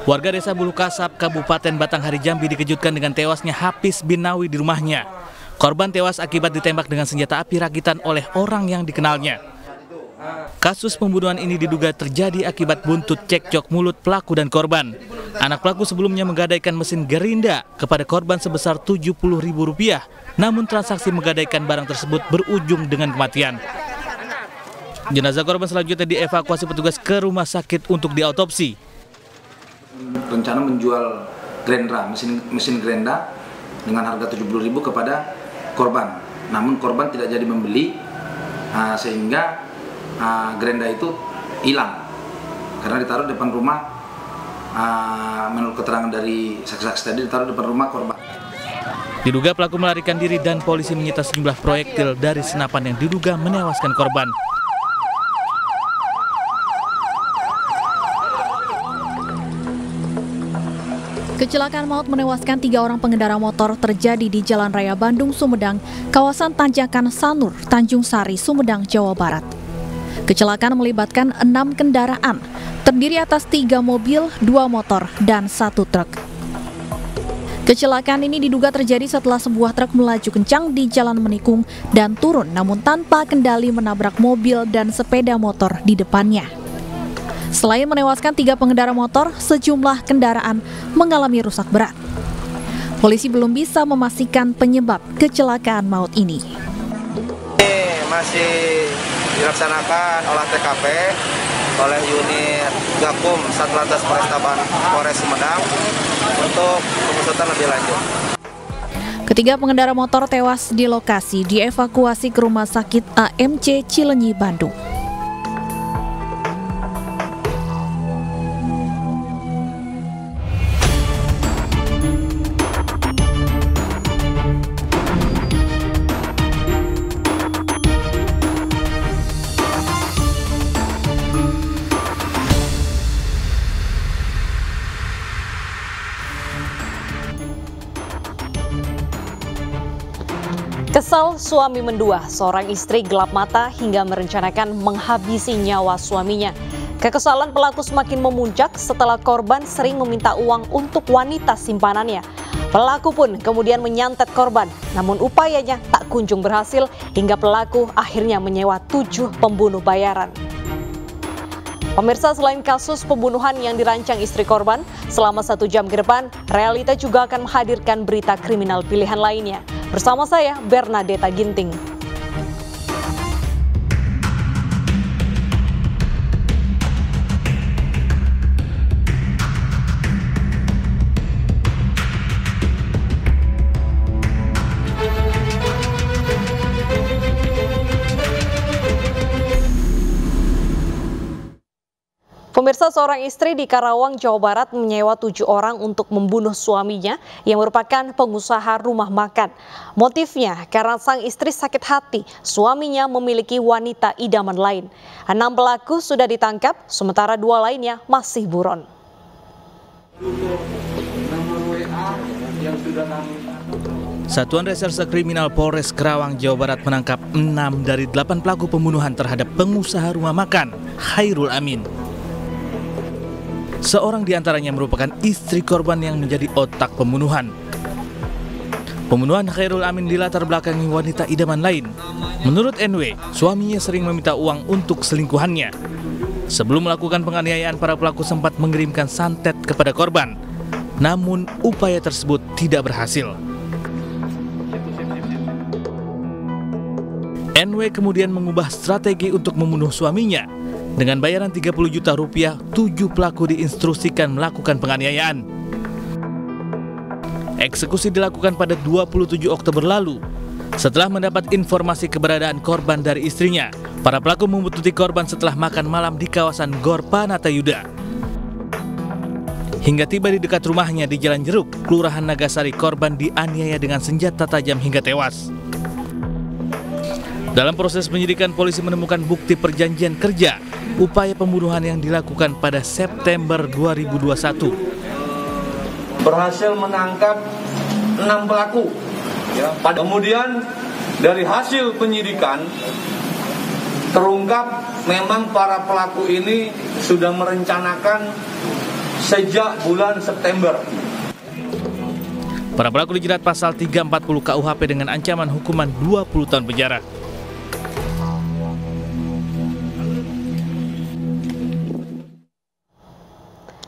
Warga desa Bulu Kasab, Kabupaten Batanghari Jambi dikejutkan dengan tewasnya Hafiz bin Nawi di rumahnya. Korban tewas akibat ditembak dengan senjata api rakitan oleh orang yang dikenalnya. Kasus pembunuhan ini diduga terjadi akibat buntut cekcok mulut pelaku dan korban. Anak pelaku sebelumnya menggadaikan mesin gerinda kepada korban sebesar Rp70.000, namun transaksi menggadaikan barang tersebut berujung dengan kematian. Jenazah korban selanjutnya dievakuasi petugas ke rumah sakit untuk diautopsi. Rencana menjual Grendra, mesin Grendra dengan harga Rp70.000 kepada korban. Namun korban tidak jadi membeli, sehingga Grendra itu hilang karena ditaruh di depan rumah. Menurut keterangan dari saksi-saksi tadi, ditaruh di depan rumah korban. Diduga pelaku melarikan diri dan polisi menyita sejumlah proyektil dari senapan yang diduga menewaskan korban. Kecelakaan maut menewaskan 3 orang pengendara motor terjadi di Jalan Raya Bandung Sumedang, kawasan Tanjakan Sanur, Tanjung Sari, Sumedang, Jawa Barat. Kecelakaan melibatkan 6 kendaraan, terdiri atas 3 mobil, 2 motor, dan 1 truk. Kecelakaan ini diduga terjadi setelah sebuah truk melaju kencang di Jalan Menikung dan turun namun tanpa kendali menabrak mobil dan sepeda motor di depannya. Selain menewaskan 3 pengendara motor, sejumlah kendaraan mengalami rusak berat. Polisi belum bisa memastikan penyebab kecelakaan maut ini. Masih dilaksanakan olah TKP oleh unit Gakum Satlantas Polres Sumedang untuk pengusutan lebih lanjut. Ketiga pengendara motor tewas di lokasi dievakuasi ke Rumah Sakit AMC Cilenyi, Bandung. Kesal suami mendua, seorang istri gelap mata hingga merencanakan menghabisi nyawa suaminya. Kekesalan pelaku semakin memuncak setelah korban sering meminta uang untuk wanita simpanannya. Pelaku pun kemudian menyantet korban, namun upayanya tak kunjung berhasil hingga pelaku akhirnya menyewa 7 pembunuh bayaran. Pemirsa, selain kasus pembunuhan yang dirancang istri korban, selama 1 jam ke depan, Realita juga akan menghadirkan berita kriminal pilihan lainnya. Bersama saya, Bernadetta Ginting. Pemirsa, seorang istri di Karawang, Jawa Barat menyewa 7 orang untuk membunuh suaminya yang merupakan pengusaha rumah makan. Motifnya karena sang istri sakit hati suaminya memiliki wanita idaman lain. 6 pelaku sudah ditangkap, sementara 2 lainnya masih buron. Satuan Reserse Kriminal Polres Karawang, Jawa Barat menangkap 6 dari 8 pelaku pembunuhan terhadap pengusaha rumah makan, Khairul Amin. Seorang di antaranya merupakan istri korban yang menjadi otak pembunuhan. Pembunuhan Khairul Amin dilatar belakangi wanita idaman lain. Menurut NW, suaminya sering meminta uang untuk selingkuhannya. Sebelum melakukan penganiayaan, para pelaku sempat mengirimkan santet kepada korban. Namun, upaya tersebut tidak berhasil. NW kemudian mengubah strategi untuk membunuh suaminya. Dengan bayaran Rp30 juta, 7 pelaku diinstruksikan melakukan penganiayaan. Eksekusi dilakukan pada 27 Oktober lalu. Setelah mendapat informasi keberadaan korban dari istrinya, para pelaku membuntuti korban setelah makan malam di kawasan Gor Panatayuda. Hingga tiba di dekat rumahnya di Jalan Jeruk, Kelurahan Nagasari, korban dianiaya dengan senjata tajam hingga tewas. Dalam proses penyidikan, polisi menemukan bukti perjanjian kerja, upaya pembunuhan yang dilakukan pada September 2021. Berhasil menangkap 6 pelaku Ya, kemudian dari hasil penyidikan terungkap memang para pelaku ini sudah merencanakan sejak bulan September. Para pelaku dijerat pasal 340 KUHP dengan ancaman hukuman 20 tahun penjara.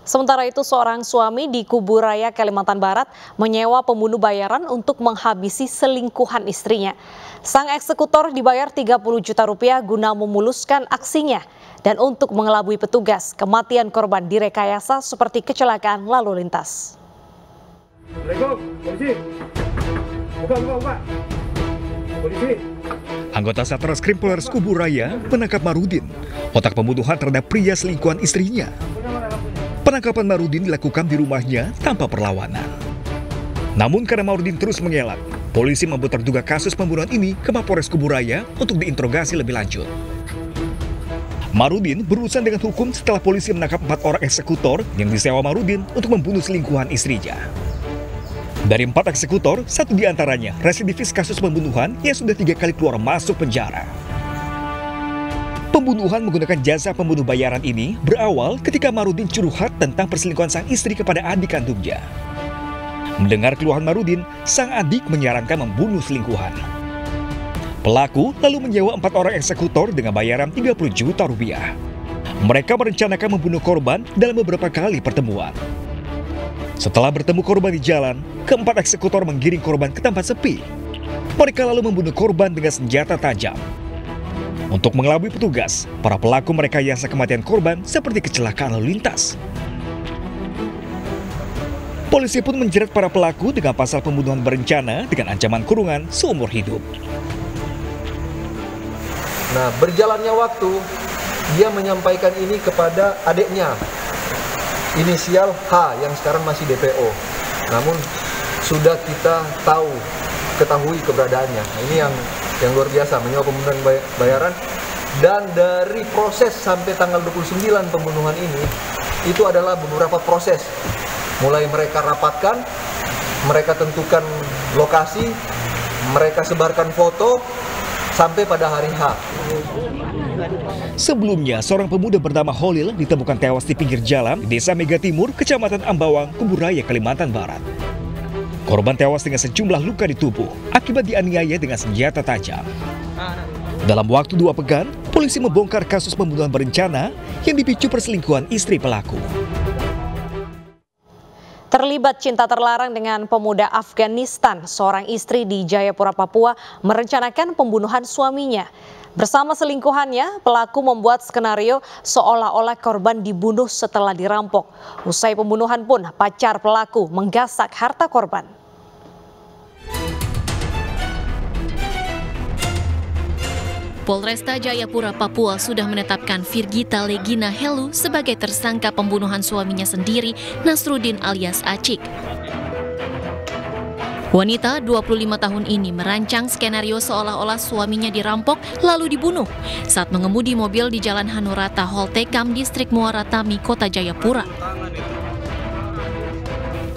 Sementara itu, seorang suami di Kubu Raya, Kalimantan Barat menyewa pembunuh bayaran untuk menghabisi selingkuhan istrinya. Sang eksekutor dibayar 30 juta rupiah guna memuluskan aksinya. Dan untuk mengelabui petugas, kematian korban direkayasa seperti kecelakaan lalu lintas. Anggota Satreskrim Polres Kubu Raya menangkap Marudin, otak pembunuhan terhadap pria selingkuhan istrinya. Penangkapan Marudin dilakukan di rumahnya tanpa perlawanan. Namun karena Marudin terus mengelak, polisi membawa terduga kasus pembunuhan ini ke Mapolres Kubu Raya untuk diinterogasi lebih lanjut. Marudin berurusan dengan hukum setelah polisi menangkap 4 orang eksekutor yang disewa Marudin untuk membunuh selingkuhan istrinya. Dari 4 eksekutor, 1 diantaranya residivis kasus pembunuhan yang sudah 3 kali keluar masuk penjara. Pembunuhan menggunakan jasa pembunuh bayaran ini berawal ketika Marudin curhat tentang perselingkuhan sang istri kepada adik kandungnya. Mendengar keluhan Marudin, sang adik menyarankan membunuh selingkuhan. Pelaku lalu menyewa 4 orang eksekutor dengan bayaran 30 juta rupiah. Mereka merencanakan membunuh korban dalam beberapa kali pertemuan. Setelah bertemu korban di jalan, ke-4 eksekutor menggiring korban ke tempat sepi. Mereka lalu membunuh korban dengan senjata tajam. Untuk mengelabui petugas, para pelaku merekayasa kematian korban seperti kecelakaan lalu lintas. Polisi pun menjerat para pelaku dengan pasal pembunuhan berencana dengan ancaman kurungan seumur hidup. Nah, berjalannya waktu, dia menyampaikan ini kepada adiknya, inisial H yang sekarang masih DPO. Namun sudah kita ketahui keberadaannya. Nah, ini yang luar biasa, menyewa pembunuhan bayaran. Dan dari proses sampai tanggal 29 pembunuhan ini, itu adalah beberapa proses. Mulai mereka rapatkan, mereka tentukan lokasi, mereka sebarkan foto, sampai pada hari H. Sebelumnya, seorang pemuda bernama Holil ditemukan tewas di pinggir jalan di Desa Mega Timur, Kecamatan Ambawang, Kubu Raya, Kalimantan Barat. Korban tewas dengan sejumlah luka di tubuh akibat dianiaya dengan senjata tajam. Dalam waktu 2 pekan, polisi membongkar kasus pembunuhan berencana yang dipicu perselingkuhan istri pelaku. Terlibat cinta terlarang dengan pemuda Afghanistan, seorang istri di Jayapura, Papua merencanakan pembunuhan suaminya. Bersama selingkuhannya, pelaku membuat skenario seolah-olah korban dibunuh setelah dirampok. Usai pembunuhan pun, pacar pelaku menggasak harta korban. Polresta Jayapura, Papua sudah menetapkan Virgita Legina Helu sebagai tersangka pembunuhan suaminya sendiri, Nasruddin alias Acik. Wanita 25 tahun ini merancang skenario seolah-olah suaminya dirampok lalu dibunuh saat mengemudi mobil di Jalan Hanurata Holtekam, Distrik Muara Tami, Kota Jayapura.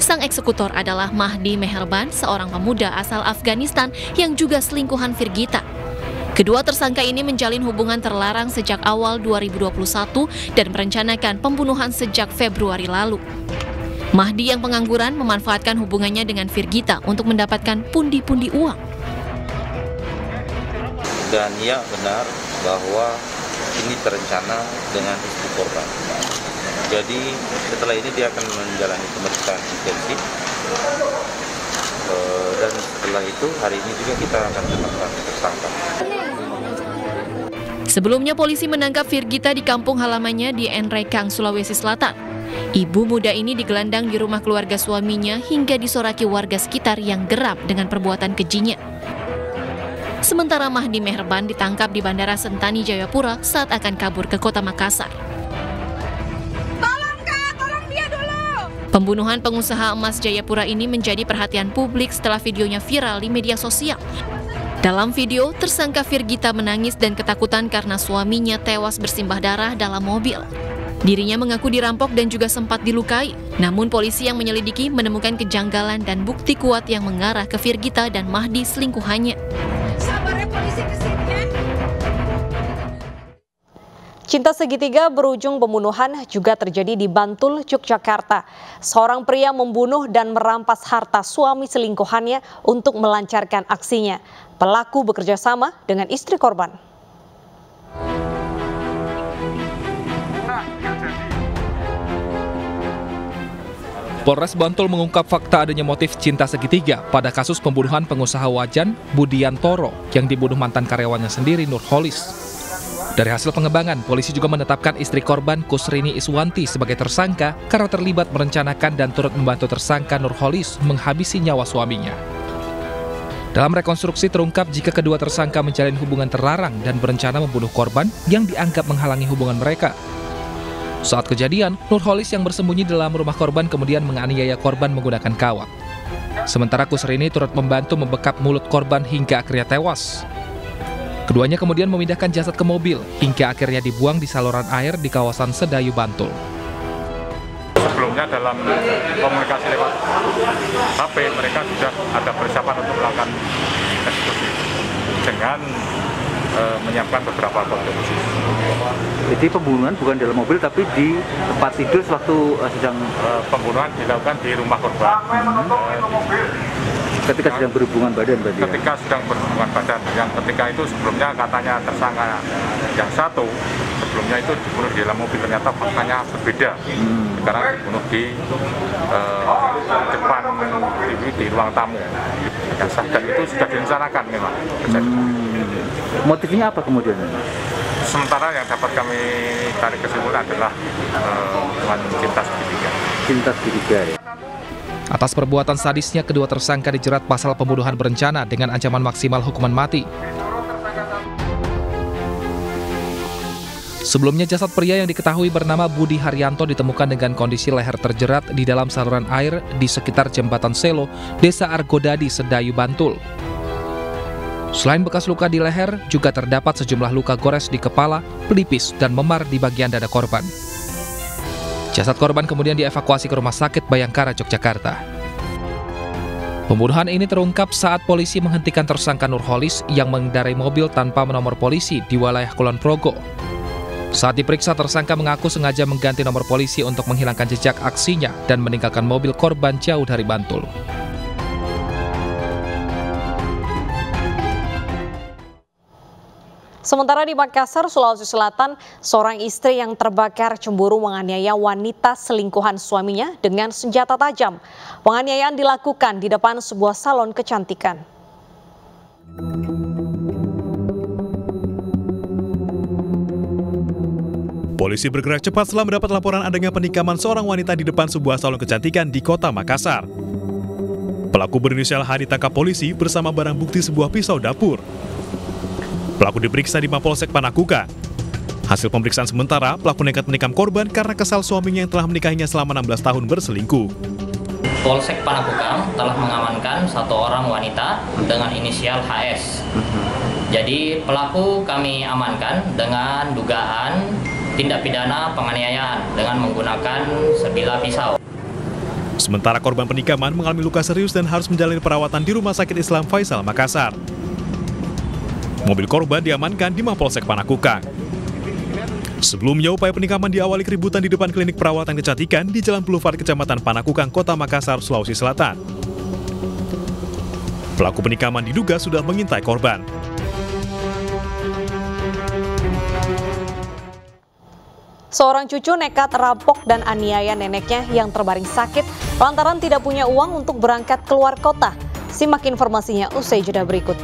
Sang eksekutor adalah Mahdi Meherban, seorang pemuda asal Afghanistan yang juga selingkuhan Virgita. Kedua tersangka ini menjalin hubungan terlarang sejak awal 2021 dan merencanakan pembunuhan sejak Februari lalu. Mahdi yang pengangguran memanfaatkan hubungannya dengan Virgita untuk mendapatkan pundi-pundi uang. Dan ya benar bahwa ini terencana dengan istri korban. Jadi setelah ini dia akan menjalani pemeriksaan intensif. Dan setelah itu hari ini juga kita akan tetapkan tersangka. Sebelumnya polisi menangkap Virgita di kampung halamannya di Enrekang, Sulawesi Selatan. Ibu muda ini digelandang di rumah keluarga suaminya hingga disoraki warga sekitar yang geram dengan perbuatan kejinya. Sementara Mahdi Meherban ditangkap di Bandara Sentani, Jayapura saat akan kabur ke Kota Makassar. Tolong dia dulu! Pembunuhan pengusaha emas Jayapura ini menjadi perhatian publik setelah videonya viral di media sosial. Dalam video, tersangka Virgita menangis dan ketakutan karena suaminya tewas bersimbah darah dalam mobil. Dirinya mengaku dirampok dan juga sempat dilukai. Namun polisi yang menyelidiki menemukan kejanggalan dan bukti kuat yang mengarah ke Firgita dan Mahdi selingkuhannya. Sabarnya polisi kesini ya. Cinta segitiga berujung pembunuhan juga terjadi di Bantul, Yogyakarta. Seorang pria membunuh dan merampas harta suami selingkuhannya untuk melancarkan aksinya. Pelaku bekerja sama dengan istri korban. Polres Bantul mengungkap fakta adanya motif cinta segitiga pada kasus pembunuhan pengusaha wajan Budiantoro yang dibunuh mantan karyawannya sendiri, Nurholis. Dari hasil pengembangan, polisi juga menetapkan istri korban Kusrini Iswanti sebagai tersangka karena terlibat merencanakan dan turut membantu tersangka Nurholis menghabisi nyawa suaminya. Dalam rekonstruksi terungkap jika kedua tersangka menjalin hubungan terlarang dan berencana membunuh korban yang dianggap menghalangi hubungan mereka. Saat kejadian, Nurholis yang bersembunyi dalam rumah korban kemudian menganiaya korban menggunakan kawat. Sementara Kusrini turut membantu membekap mulut korban hingga akhirnya tewas. Keduanya kemudian memindahkan jasad ke mobil hingga akhirnya dibuang di saluran air di kawasan Sedayu, Bantul. Sebelumnya dalam komunikasi lewat HP, mereka sudah ada persiapan untuk melakukan eksekusi dengan menyiapkan beberapa kondisi. Jadi pembunuhan bukan dalam mobil tapi di tempat tidur sewaktu sedang pembunuhan dilakukan di rumah korban. Ketika sedang berhubungan badan berarti. Ketika sedang berhubungan badan, yang ketika itu sebelumnya katanya tersangka yang satu sebelumnya itu dibunuh di dalam mobil, ternyata faktanya berbeda. Sekarang dibunuh di depan di ruang tamu. Dan itu sudah direncanakan memang. Motifnya apa kemudian? Sementara yang dapat kami tarik kesimpulan adalah cinta segitiga. Cinta segitiga ya. Atas perbuatan sadisnya, kedua tersangka dijerat pasal pembunuhan berencana dengan ancaman maksimal hukuman mati. Sebelumnya, jasad pria yang diketahui bernama Budi Haryanto ditemukan dengan kondisi leher terjerat di dalam saluran air di sekitar Jembatan Selo, Desa Argodadi, Sedayu, Bantul. Selain bekas luka di leher, juga terdapat sejumlah luka gores di kepala, pelipis, dan memar di bagian dada korban. Jasad korban kemudian dievakuasi ke Rumah Sakit Bayangkara, Yogyakarta. Pembunuhan ini terungkap saat polisi menghentikan tersangka Nurholis yang mengendarai mobil tanpa nomor polisi di wilayah Kulon Progo. Saat diperiksa, tersangka mengaku sengaja mengganti nomor polisi untuk menghilangkan jejak aksinya dan meninggalkan mobil korban jauh dari Bantul. Sementara di Makassar, Sulawesi Selatan, seorang istri yang terbakar cemburu menganiaya wanita selingkuhan suaminya dengan senjata tajam. Penganiayaan dilakukan di depan sebuah salon kecantikan. Polisi bergerak cepat setelah mendapat laporan adanya penikaman seorang wanita di depan sebuah salon kecantikan di kota Makassar. Pelaku berinisial H ditangkap polisi bersama barang bukti sebuah pisau dapur. Pelaku diperiksa di Mapolsek Panakukang. Hasil pemeriksaan sementara, pelaku nekat menikam korban karena kesal suaminya yang telah menikahinya selama 16 tahun berselingkuh. Polsek Panakukang telah mengamankan satu orang wanita dengan inisial HS. Jadi pelaku kami amankan dengan dugaan tindak pidana penganiayaan dengan menggunakan sebilah pisau. Sementara korban penikaman mengalami luka serius dan harus menjalani perawatan di Rumah Sakit Islam Faisal, Makassar. Mobil korban diamankan di Mapolsek Panakukang. Sebelumnya, upaya penikaman diawali keributan di depan klinik perawatan kecantikan di Jalan Boulevard Kecamatan Panakukang, Kota Makassar, Sulawesi Selatan. Pelaku penikaman diduga sudah mengintai korban. Seorang cucu nekat rampok dan aniaya neneknya yang terbaring sakit lantaran tidak punya uang untuk berangkat keluar kota. Simak informasinya usai jeda berikut.